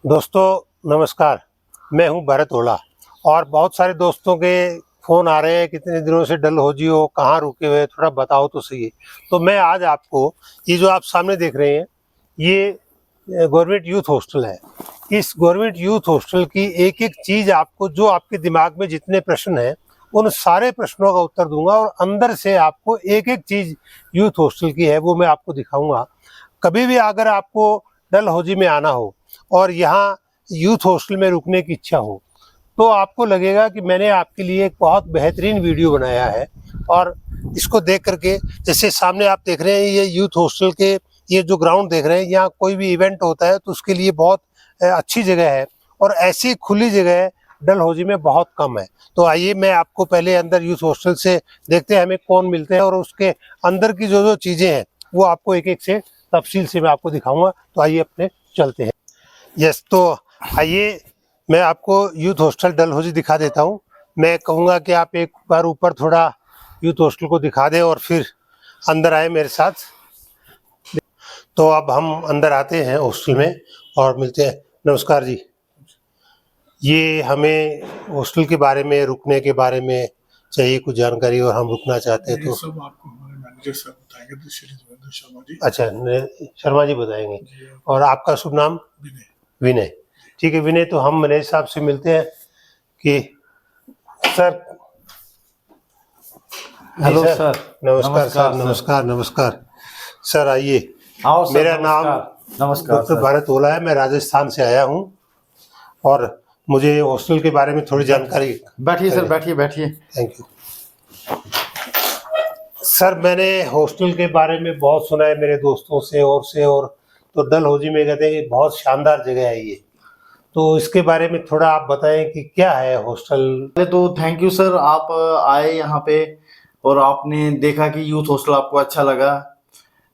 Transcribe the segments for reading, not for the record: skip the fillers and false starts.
दोस्तों नमस्कार। मैं हूं भरत ओला और बहुत सारे दोस्तों के फ़ोन आ रहे हैं, कितने दिनों से डलहौजी हो, कहाँ रुके हुए, थोड़ा बताओ तो सही। तो मैं आज आपको ये जो आप सामने देख रहे हैं ये गवर्नमेंट यूथ हॉस्टल है। इस गवर्नमेंट यूथ हॉस्टल की एक एक चीज़ आपको, जो आपके दिमाग में जितने प्रश्न हैं उन सारे प्रश्नों का उत्तर दूंगा और अंदर से आपको एक एक चीज़ यूथ हॉस्टल की है वो मैं आपको दिखाऊंगा। कभी भी अगर आपको डलहौजी में आना हो और यहाँ यूथ हॉस्टल में रुकने की इच्छा हो तो आपको लगेगा कि मैंने आपके लिए एक बहुत बेहतरीन वीडियो बनाया है। और इसको देख करके, जैसे सामने आप देख रहे हैं ये यूथ हॉस्टल के ये जो ग्राउंड देख रहे हैं, यहाँ कोई भी इवेंट होता है तो उसके लिए बहुत अच्छी जगह है और ऐसी खुली जगह डलहौजी में बहुत कम है। तो आइए मैं आपको पहले अंदर यूथ हॉस्टल से देखते हैं हमें कौन मिलते हैं और उसके अंदर की जो जो चीज़ें हैं वो आपको एक एक से तफसील से मैं आपको दिखाऊंगा। तो आइए अपने चलते हैं। यस, तो आइए मैं आपको यूथ हॉस्टल डलहौजी दिखा देता हूँ। मैं कहूँगा कि आप एक बार ऊपर थोड़ा यूथ हॉस्टल को दिखा दें और फिर अंदर आए मेरे साथ। तो अब हम अंदर आते हैं हॉस्टल में और मिलते हैं। नमस्कार जी। ये हमें हॉस्टल के बारे में, रुकने के बारे में चाहिए कुछ जानकारी और हम रुकना चाहते हैं। तो सब आपको हमारे मैनेजर साहब बताएंगे, तो श्री देवेंद्र शर्मा जी। अच्छा, शर्मा जी बताएंगे। और आपका शुभ नाम? विनय। विनय, ठीक है विनय। तो हम मैनेजर साहब से मिलते हैं कि सर। Hello sir. नमस्कार सर। नमस्कार नमस्कार सर। आइए। आओ सर। मेरा नाम नमस्कार डॉक्टर भरत ओला है। मैं राजस्थान से आया हूँ और मुझे हॉस्टल के बारे में थोड़ी जानकारी। बैठिए सर, बैठिए बैठिए। Thank you sir. मैंने हॉस्टल के बारे में बहुत सुना है मेरे दोस्तों से और तो डलहौजी में कहते हैं कि बहुत शानदार जगह है ये। तो इसके बारे में थोड़ा आप बताएं कि क्या है हॉस्टल। पहले तो थैंक यू सर, आप आए यहाँ पे और आपने देखा कि यूथ हॉस्टल आपको अच्छा लगा।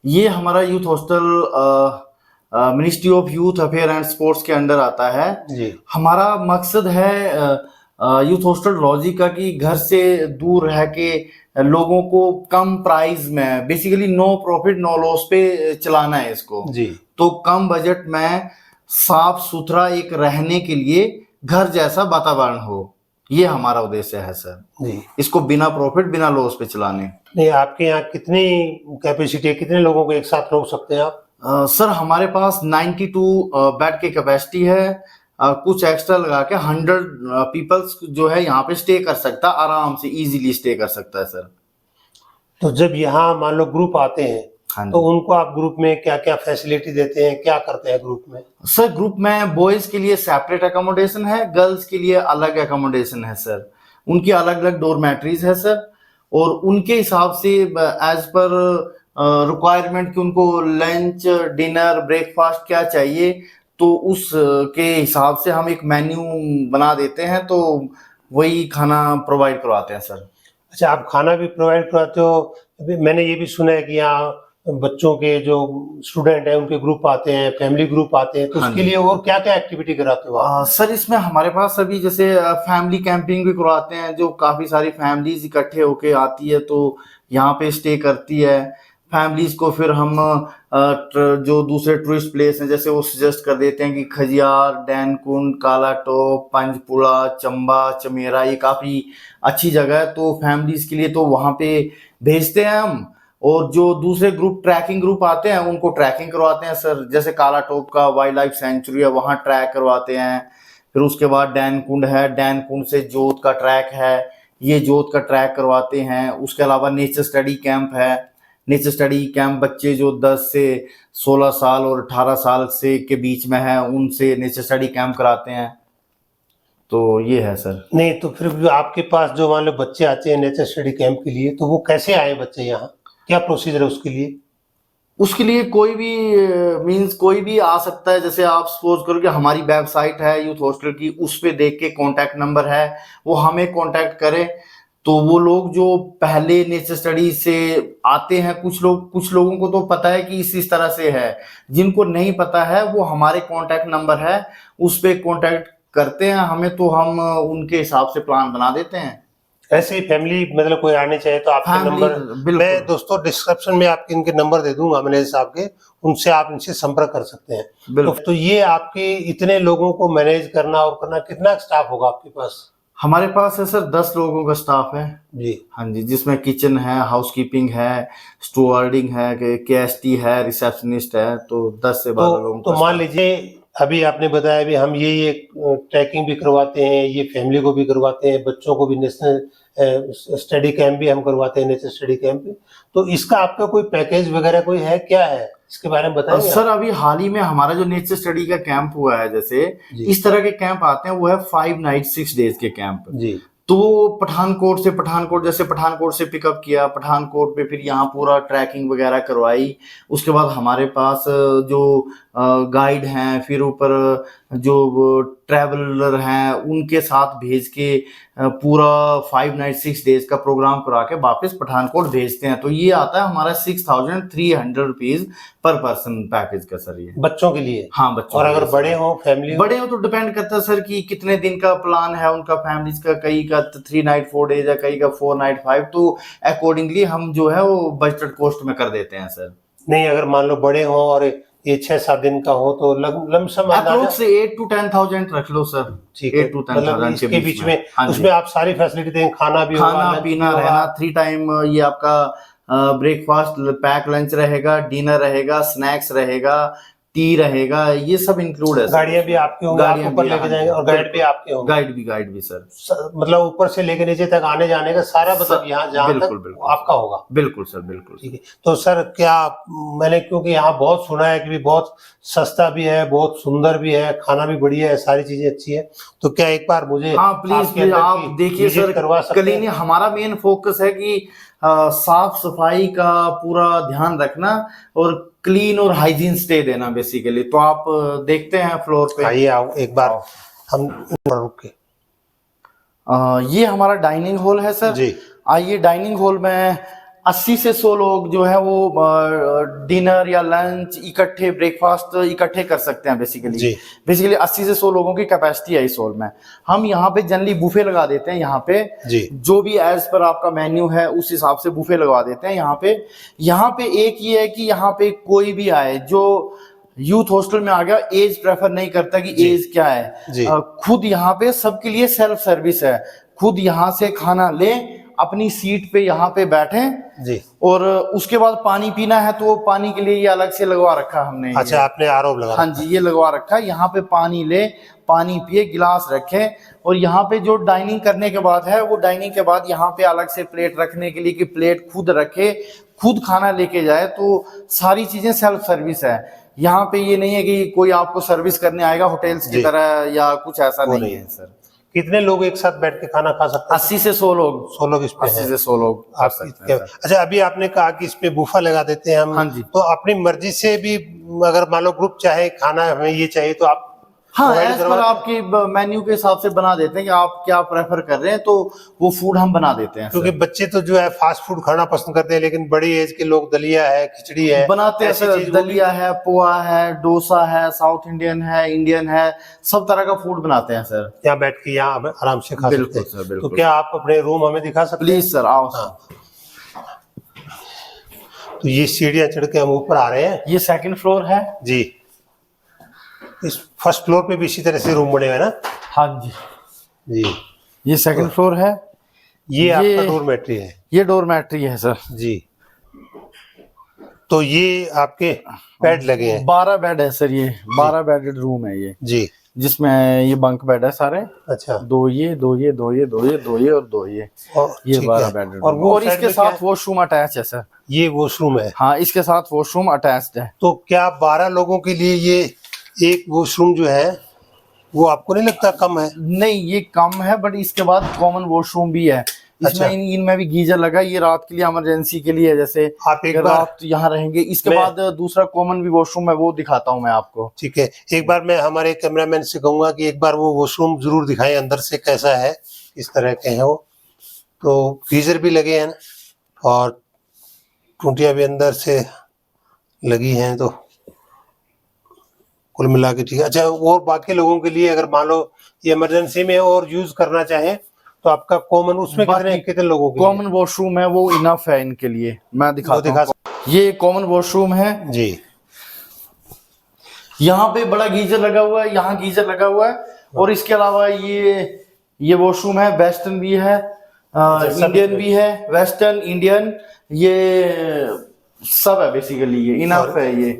ये हमारा youth hostel ministry of youth affair and sports के अंडर आता है जी। हमारा मकसद है यूथ हॉस्टल लॉजी का कि घर से दूर रह के लोगों को कम प्राइस में, basically no profit no loss पे चलाना है इसको जी। तो कम बजट में साफ सुथरा एक रहने के लिए घर जैसा वातावरण हो, ये हमारा उद्देश्य है सर जी। इसको बिना प्रॉफिट बिना लॉस पे चलाने। नहीं, आपके यहाँ कितनी कैपेसिटी है, कितने लोगों को एक साथ रोक सकते हैं आप? सर हमारे पास 92 बेड की कैपेसिटी है। कुछ एक्स्ट्रा लगा के 100 पीपल्स जो है यहाँ पे स्टे कर सकता, आराम से इजीली स्टे कर सकता है सर। तो जब यहाँ मान लो ग्रुप आते हैं, हाँ तो उनको आप ग्रुप में क्या क्या फैसिलिटी देते हैं, क्या करते हैं ग्रुप में? सर ग्रुप में बॉयज के लिए सेपरेट अकोमोडेशन है, गर्ल्स के लिए अलग अकोमोडेशन है सर। उनकी अलग अलग डोरमेट्रीज है सर और उनके हिसाब से एज पर रिक्वायरमेंट कि उनको लंच डिनर ब्रेकफास्ट क्या चाहिए तो उस के हिसाब से हम एक मेन्यू बना देते हैं, तो वही खाना प्रोवाइड करवाते हैं सर। अच्छा, आप खाना भी प्रोवाइड कराते हो? अभी मैंने ये भी सुना है कि यहाँ बच्चों के जो स्टूडेंट हैं उनके ग्रुप आते हैं, फैमिली ग्रुप आते हैं, तो हाँ उसके लिए और क्या क्या एक्टिविटी कराते हो आप? सर इसमें हमारे पास अभी जैसे फैमिली कैंपिंग भी करवाते हैं, जो काफी सारी फैमिलीज इकट्ठे होके आती है तो यहाँ पे स्टे करती है। फैमिलीज को फिर हम जो दूसरे टूरिस्ट प्लेस हैं जैसे वो सजेस्ट कर देते हैं कि खजियार, डैनकुंड, काला टोप, पंचपुड़ा, चंबा, चमेरा, ये काफी अच्छी जगह है तो फैमिलीज के लिए तो वहाँ पे भेजते हैं हम। और जो दूसरे ग्रुप ट्रैकिंग ग्रुप आते हैं उनको ट्रैकिंग करवाते हैं सर, जैसे काला टोप का वाइल्ड लाइफ सेंचुरी है वहाँ ट्रैक करवाते हैं। फिर उसके बाद डैनकुंड है, डैनकुंड से जोत का ट्रैक है, ये जोत का ट्रैक करवाते हैं। उसके अलावा नेचर स्टडी कैंप है, नेचर स्टडी कैंप बच्चे जो 10 से 16 साल और 18 साल से के बीच में है उनसे नेचर स्टडी कैंप कराते हैं। तो ये है सर। नहीं, तो फिर जो आपके पास जो मान लो बच्चे आते हैं नेचर स्टडी कैंप के लिए, तो वो कैसे आए बच्चे यहाँ, क्या प्रोसीजर है उसके लिए? उसके लिए कोई भी मींस कोई भी आ सकता है। जैसे आप सपोज करो कि हमारी वेबसाइट है यूथ हॉस्टल की, उस पे देख के कांटेक्ट नंबर है, वो हमें कांटेक्ट करें तो वो लोग जो पहले नेचर स्टडी से आते हैं, कुछ लोगों को तो पता है कि इस तरह से है, जिनको नहीं पता है वो हमारे कांटेक्ट नंबर है उस पे कांटेक्ट करते हैं हमें, तो हम उनके हिसाब से प्लान बना देते हैं। ऐसे ही फैमिली मतलब कोई आने चाहे तो आपके फैमिली नंबर बिल्कुल मैं दोस्तों डिस्क्रिप्शन में आपके इनके नंबर दे दूंगा मैनेजर साहब के, उनसे आप इनसे संपर्क कर सकते हैं। बिल्कुल। तो ये आपके इतने लोगों को मैनेज करना और करना, कितना स्टाफ होगा आपके पास? हमारे पास है सर 10 लोगों का स्टाफ है। जी हाँ जी, जिसमें किचन है, हाउसकीपिंग है, स्टुअर्डिंग है, केएसटी है, रिसेप्शनिस्ट है, तो 10 से 12 लोगों तो का मान staff। लीजिए अभी आपने बताया भी हम ये ट्रैकिंग भी करवाते हैं, ये फैमिली को भी करवाते हैं, बच्चों को भी नेशनल स्टडी कैंप भी हम करवाते हैं, नेचर स्टडी कैंप। तो इसका आपका कोई पैकेज वगैरह कोई है, क्या है इसके बारे में बताएंगे सर आप? अभी हाल ही में हमारा जो नेचर स्टडी का कैंप हुआ है, जैसे जी। इस तरह के कैंप आते हैं, वो है 5 नाइट 6 डेज के कैंप। जी तो पठानकोट जैसे पठानकोट से पिकअप किया, पठानकोट पे फिर यहाँ पूरा ट्रैकिंग वगैरह करवाई। उसके बाद हमारे पास जो गाइड हैं, फिर ऊपर जो ट्रैवलर हैं, उनके साथ भेज के पूरा 5 नाइट 6 डेज का प्रोग्राम करा के वापस पठानकोट भेजते हैं। तो ये आता है हमारा 6,300 रुपीज पर पर्सन पैकेज का सर ये। बच्चों के लिए? हाँ, बच्चों और के अगर लिए बड़े सर। हो फैमिली बड़े हो तो डिपेंड करता है सर कि कितने दिन का प्लान है उनका फैमिलीज का, कई का 3 नाइट 4 डेज है, कई का 4 नाइट 5, तो अकॉर्डिंगली हम जो है वो बजटेड कॉस्ट में कर देते हैं सर। नहीं, अगर मान लो बड़े हो और ये 6-7 दिन का हो तो लमसम अप्रोक्स 8 to 10,000 रख लो सर। ठीक है, 8 to मतलब 10,000 इसके के बीच में हाँ जी। उसमें आप सारी फैसिलिटी देंगे, खाना भी होगा, खाना lunch भी पीना होगा। रहना 3 टाइम, ये आपका ब्रेकफास्ट पैक लंच रहेगा, डिनर रहेगा, स्नैक्स रहेगा, टी रहेगा, ये सब इंक्लूड है सर। गाड़ियां भी आपकी होंगी, आप गाड़ियां ऊपर भी, लेके हाँ जाएंगे, जी, और गाइड भी बिल्कुल। आपके होंगे? गाइड भी सर। मतलब ऊपर से लेके नीचे तक आने जाने का सारा मतलब यहाँ जहाँ बिल्कुल, तक बिल्कुल। आपका होगा? बिल्कुल सर, बिल्कुल। ठीक है। तो सर क्या मैंने, क्योंकि यहाँ बहुत सुना है कि भी बहुत सस्ता भी है, बहुत सुंदर भी है, खाना भी बढ़िया है, सारी चीजें अच्छी है, तो क्या एक बार मुझे हाँ प्लीज आपके अंदर आप की देखिए विजिट सर, करवा सकते हैं? क्लीनिंग हमारा मेन फोकस है कि साफ सफाई का पूरा ध्यान रखना और क्लीन और हाइजीन स्टे देना बेसिकली। तो आप देखते हैं फ्लोर पे। आइए आओ एक बार हम रुक के। ये हमारा डाइनिंग हॉल है सर जी। आइए, डाइनिंग हॉल में 80 से 100 लोग जो है वो डिनर या लंच इकट्ठे, ब्रेकफास्ट इकट्ठे कर सकते हैं बेसिकली। जी। 80 से 100 लोगों की कैपेसिटी है इस हॉल में। हम यहाँ पे जनरली बुफे लगा देते हैं यहाँ पे। जी। जो भी एज पर आपका मेन्यू है उस हिसाब से बुफे लगवा देते हैं यहाँ पे। यहाँ पे एक ये है कि यहाँ पे कोई भी आए जो यूथ हॉस्टल में आ गया, एज प्रेफर नहीं करता कि एज क्या है। खुद यहाँ पे सबके लिए सेल्फ सर्विस है, खुद यहाँ से खाना ले, अपनी सीट पे यहाँ पे बैठे जी। और उसके बाद पानी पीना है तो पानी के लिए ये अलग से लगवा रखा हमने। अच्छा, आपने आरओ लगा? हाँ जी, ये लगवा रखा है। यहाँ पे पानी ले, पानी पिए, गिलास रखे। और यहाँ पे जो डाइनिंग करने के बाद है, वो डाइनिंग के बाद यहाँ पे अलग से प्लेट रखने के लिए कि प्लेट खुद रखे, खुद खाना लेके जाए। तो सारी चीजें सेल्फ सर्विस है यहाँ पे। ये नहीं है कि कोई आपको सर्विस करने आएगा होटल्स की तरह या कुछ ऐसा नहीं है सर। कितने लोग एक साथ बैठ के खाना खा सकते हैं? 80 से 100 लोग। 100 लोग इसमें 80 से 100 लोग आ सकते हैं। अच्छा, अभी आपने कहा कि इस पे बुफा लगा देते हैं हम। हाँ जी। तो अपनी मर्जी से भी अगर मान लो ग्रुप चाहे खाना हमें ये चाहिए तो आप हाँ, एज पर आपके मेन्यू के हिसाब से बना देते हैं कि आप क्या प्रेफर कर रहे हैं, तो वो फूड हम बना देते हैं। क्योंकि बच्चे तो जो है फास्ट फूड खाना पसंद करते हैं, लेकिन बड़ी एज के लोग दलिया है, खिचड़ी है बनाते हैं सर। दलिया है, पोहा है, डोसा है, साउथ इंडियन है, इंडियन है, सब तरह का फूड बनाते हैं सर। यहाँ बैठ के यहाँ आराम से खा सकते हैं। बिल्कुल। तो क्या आप अपने रूम हमें दिखा सकते हैं? प्लीज सर आओ। तो ये सीढ़ियाँ चढ़ के हम ऊपर आ रहे हैं। ये सेकंड फ्लोर है जी। इस फर्स्ट फ्लोर पे भी इसी तरह से रूम बने हुए ना? हाँ जी। जी। ये सेकंड फ्लोर है। ये आपका डोरमेट्री है? ये डोरमेट्री है सर जी। तो ये आपके बेड लगे हैं? 12 बेड है सर। ये 12 बेडेड रूम है ये जी। जिसमें ये बंक बेड है सारे। अच्छा। 2 ये 2 ये 2 ये 2 ये 2 ये और 2 ये। ये 12 बेडेड और इसके साथ वॉशरूम अटैच है सर। ये वॉशरूम है? हाँ, इसके साथ वॉशरूम अटैच्ड है। तो क्या 12 लोगों के लिए ये एक वॉशरूम जो है वो आपको नहीं लगता कम है? नहीं, ये कम है, बट इसके बाद कॉमन वॉशरूम भी है इसमें। अच्छा। इनमें भी गीजर लगा, ये रात के लिए इमरजेंसी के लिए, जैसे आप एक बार रात यहाँ रहेंगे। इसके बाद दूसरा कॉमन भी वॉशरूम है, वो दिखाता हूँ मैं आपको। ठीक है, एक बार मैं हमारे कैमरामैन से कहूंगा कि एक बार वो वॉशरूम जरूर दिखाएं अंदर से कैसा है, किस तरह के हैं वो। तो गीजर भी लगे हैं और टूटियां भी अंदर से लगी हैं, तो कुल मिला के ठीक है। अच्छा, और बाकी लोगों के लिए अगर मान लो ये इमरजेंसी में और यूज करना चाहें तो आपका कॉमन उसमें कितने बाकी कितने लोगों के कॉमन वॉशरूम है वो इनफ है इनके लिए। मैं दिखाता दिखा हूँ, ये कॉमन वॉशरूम है। जी। यहाँ पे बड़ा गीजर लगा हुआ है, यहाँ गीजर लगा हुआ है, और इसके अलावा ये वॉशरूम है, वेस्टर्न भी है, इंडियन भी है, वेस्टर्न इंडियन, ये सब है बेसिकली, ये इनफ है ये।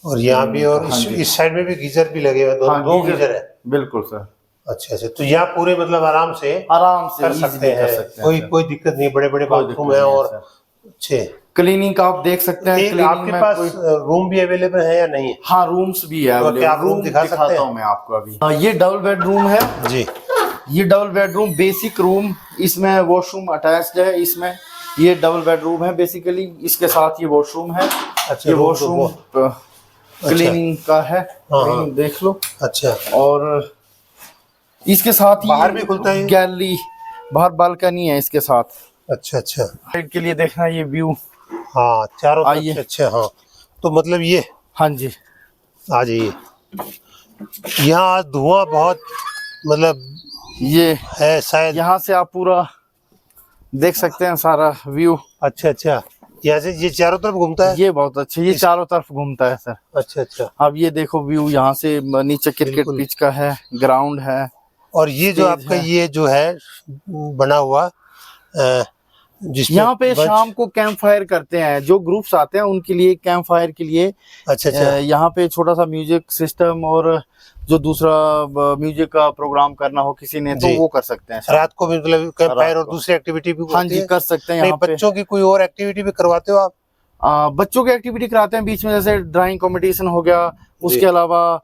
और यहाँ भी, और हाँ जी। इस साइड में भी गीजर भी लगे हुए हैं, हाँ, दो गीजर है। बिल्कुल सर, अच्छा अच्छा, तो यहाँ पूरे मतलब आराम से कर सकते सकते हैं, कोई सर। कोई दिक्कत नहीं, बड़े बड़े कोई बाथरूम दिक्कत है नहीं है और सर। अच्छे। क्लीनिंग का आप देख सकते हैं, एक क्लीनिंग आपके में पास कोई, रूम भी अवेलेबल है या नहीं? हाँ रूम्स भी है तो क्या आप अवेलेबल। रूम दिखा सकते हैं? दिखाता हूँ मैं आपको अभी। ये डबल बेडरूम है जी। ये डबल बेडरूम बेसिक रूम, इसमें वॉशरूम अटैच्ड है, इसमें ये डबल बेडरूम है बेसिकली, इसके साथ ये वॉशरूम है। अच्छा, ये रूम तो वॉशरूम क्लीनिंग का है, हाँ। क्लीनिंग देख लो। अच्छा, और इसके साथ ही बाहर भी खुलता है? गैलरी, बाहर बालकनी है इसके साथ। अच्छा अच्छा, साइड के लिए देखना ये व्यू, हाँ चारों तरफ आइए। से। अच्छा हाँ, तो मतलब ये हाँ जी, आ जाइए। यहाँ धुआं बहुत मतलब ये है शायद। यहाँ से आप पूरा देख सकते हैं सारा व्यू। अच्छा अच्छा, यहाँ से ये चारों तरफ घूमता है? ये बहुत अच्छा, ये चारों तरफ घूमता है सर। अच्छा अच्छा, अब ये देखो व्यू, यहाँ से नीचे क्रिकेट बिल्कुल। पिच का है, ग्राउंड है। और ये जो स्टेज आपका है। ये जो है बना हुआ जिसमें यहाँ पे शाम को कैंप फायर करते हैं, जो ग्रुप्स आते हैं उनके लिए कैंप फायर के लिए। अच्छा अच्छा, यहाँ पे छोटा सा म्यूजिक सिस्टम, और जो दूसरा म्यूजिक का प्रोग्राम करना हो किसी ने तो जी। वो कर सकते हैं शाम रात को भी मतलब कैंप रात फायर और को। दूसरी एक्टिविटी भी हाँ होती जी, है? कर सकते हैं नहीं, यहाँ पे। बच्चों की कोई और एक्टिविटी भी करवाते हो आप? बच्चों की एक्टिविटी कराते हैं बीच में, जैसे ड्राइंग कंपटीशन हो गया। उसके अलावा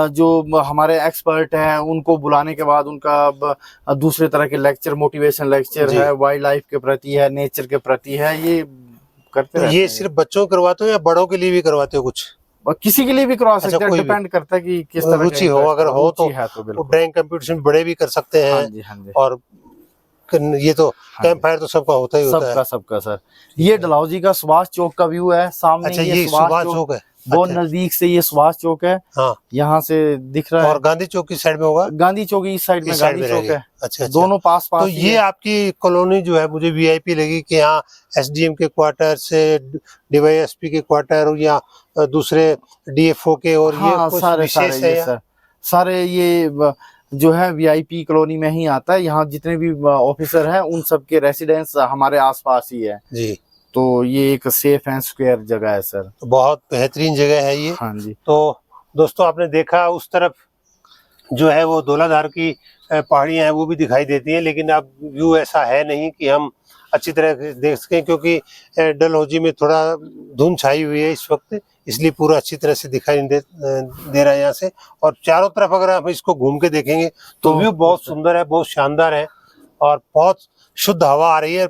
जो हमारे एक्सपर्ट हैं उनको बुलाने के बाद उनका दूसरे तरह के लेक्चर, मोटिवेशन लेक्चर जी। है, वाइल्ड लाइफ के प्रति है, नेचर के प्रति है, ये करते तो रहते ये हैं। सिर्फ बच्चों को करवाते हो या बड़ों के लिए भी करवाते हो कुछ? और किसी के लिए भी करवा सकते हैं, कोई भी। डिपेंड करता है कि किस तरह का रुचि हो, interest अगर हो तो रुचि है तो बिल्कुल। ड्राइंग कंपटीशन बड़े भी कर सकते हाँ हैं। जी, हाँ जी, और ये तो कैंप फायर तो सबका होता ही होता है। सबका सर। ये डलहौजी का सुभाष चौक का व्यू है, सामने अच्छा, ये ये सुभाष चौक है? बहुत अच्छा। नजदीक से ये सुभाष चौक है, हाँ, यहाँ से दिख रहा है। और गांधी चौक की साइड में होगा? गांधी चौक इस साइड में, इस साइड गांधी में चौक रहेगी। है। अच्छा अच्छा, दोनों पास पास तो ही ये है। आपकी कॉलोनी जो है मुझे वीआईपी लगी कि यहाँ एसडीएम के क्वार्टर से डीवाईएसपी के क्वार्टर या दूसरे डीएफओ के, और ये हाँ, कुछ सारे विशेष है ये या? सर, सारे ये जो है वीआईपी कॉलोनी में ही आता है। यहाँ जितने भी ऑफिसर हैं उन सब के रेसिडेंस हमारे आसपास ही है, जी। तो ये एक सेफ एंड स्क्वायर जगह है सर। तो बहुत बेहतरीन जगह है ये। हाँ जी। तो दोस्तों, आपने देखा उस तरफ जो है वो धौलाधार की पहाड़ियां हैं वो भी दिखाई देती हैं, लेकिन अब व्यू ऐसा है नहीं कि हम अच्छी तरह से देख सकें, क्योंकि डलहौजी में थोड़ा धुंध छाई हुई है इस वक्त, इसलिए पूरा अच्छी तरह से दिखाई दे रहा है यहाँ से। और चारों तरफ अगर हम इसको घूम के देखेंगे तो व्यू बहुत सुंदर है, बहुत शानदार है, और बहुत शुद्ध हवा आ रही है,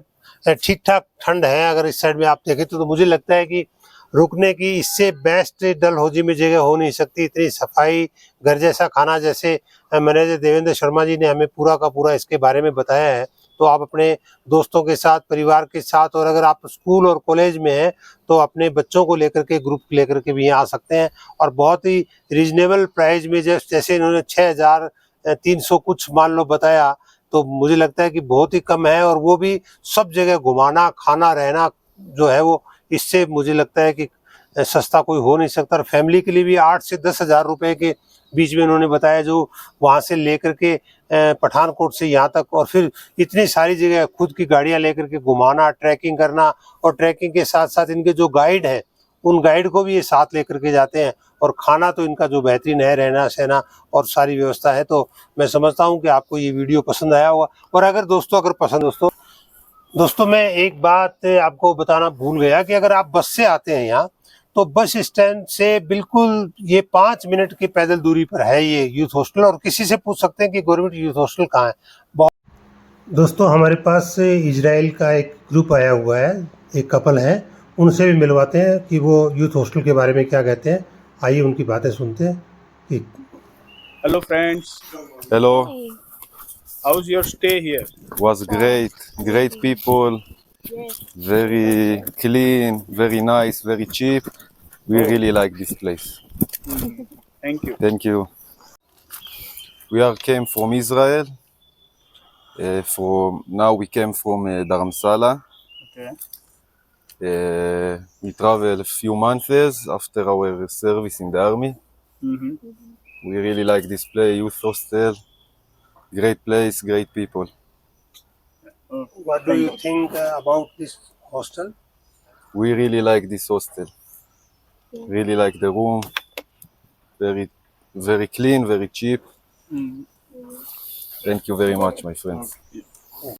ठीक ठाक ठंड है। अगर इस साइड में आप देखें तो मुझे लगता है कि रुकने की इससे बेस्ट डलहौजी में जगह हो नहीं सकती। इतनी सफाई, घर जैसा खाना, जैसे मैनेजर देवेंद्र शर्मा जी ने हमें पूरा का पूरा इसके बारे में बताया है। तो आप अपने दोस्तों के साथ, परिवार के साथ, और अगर आप स्कूल और कॉलेज में हैं तो अपने बच्चों को लेकर के, ग्रुप लेकर के भी यहाँ आ सकते हैं। और बहुत ही रीजनेबल प्राइस में, जैसे इन्होंने 6300 कुछ मान लो बताया, तो मुझे लगता है कि बहुत ही कम है। और वो भी सब जगह घुमाना, खाना, रहना जो है वो, इससे मुझे लगता है कि सस्ता कोई हो नहीं सकता। और फैमिली के लिए भी 8 से 10 हज़ार रुपए के बीच में उन्होंने बताया, जो वहाँ से लेकर के पठानकोट से यहाँ तक, और फिर इतनी सारी जगह खुद की गाड़ियाँ लेकर के घुमाना, ट्रैकिंग करना, और ट्रैकिंग के साथ साथ इनके जो गाइड हैं उन गाइड को भी ये साथ लेकर के जाते हैं। और खाना तो इनका जो बेहतरीन है, रहना सहना और सारी व्यवस्था है। तो मैं समझता हूँ कि आपको ये वीडियो पसंद आया होगा। और अगर पसंद दोस्तों मैं एक बात आपको बताना भूल गया कि अगर आप बस से आते हैं यहाँ, तो बस स्टैंड से बिल्कुल ये 5 मिनट की पैदल दूरी पर है ये यूथ हॉस्टल। और किसी से पूछ सकते हैं कि गवर्नमेंट यूथ हॉस्टल कहाँ है। दोस्तों, हमारे पास से इजराइल का एक ग्रुप आया हुआ है, एक कपल है, उनसे भी मिलवाते हैं कि वो यूथ हॉस्टल के बारे में क्या कहते हैं। आइए उनकी बातें सुनते हैं। Hello friends, Hello, how's your stay here? was great people, Yes. very clean, very nice, very cheap. We really like this place. Thank you. Thank you. We came from Israel. From now we came from Dharamsala. Okay. We travel a few months after our service in the army. Mm-hmm. We really like this place, youth hostel. Great place, great people. What do you think about this hostel? We really like this hostel. Really like the room. Very, very clean, very cheap. Mm. Thank you very much, my friends. Okay.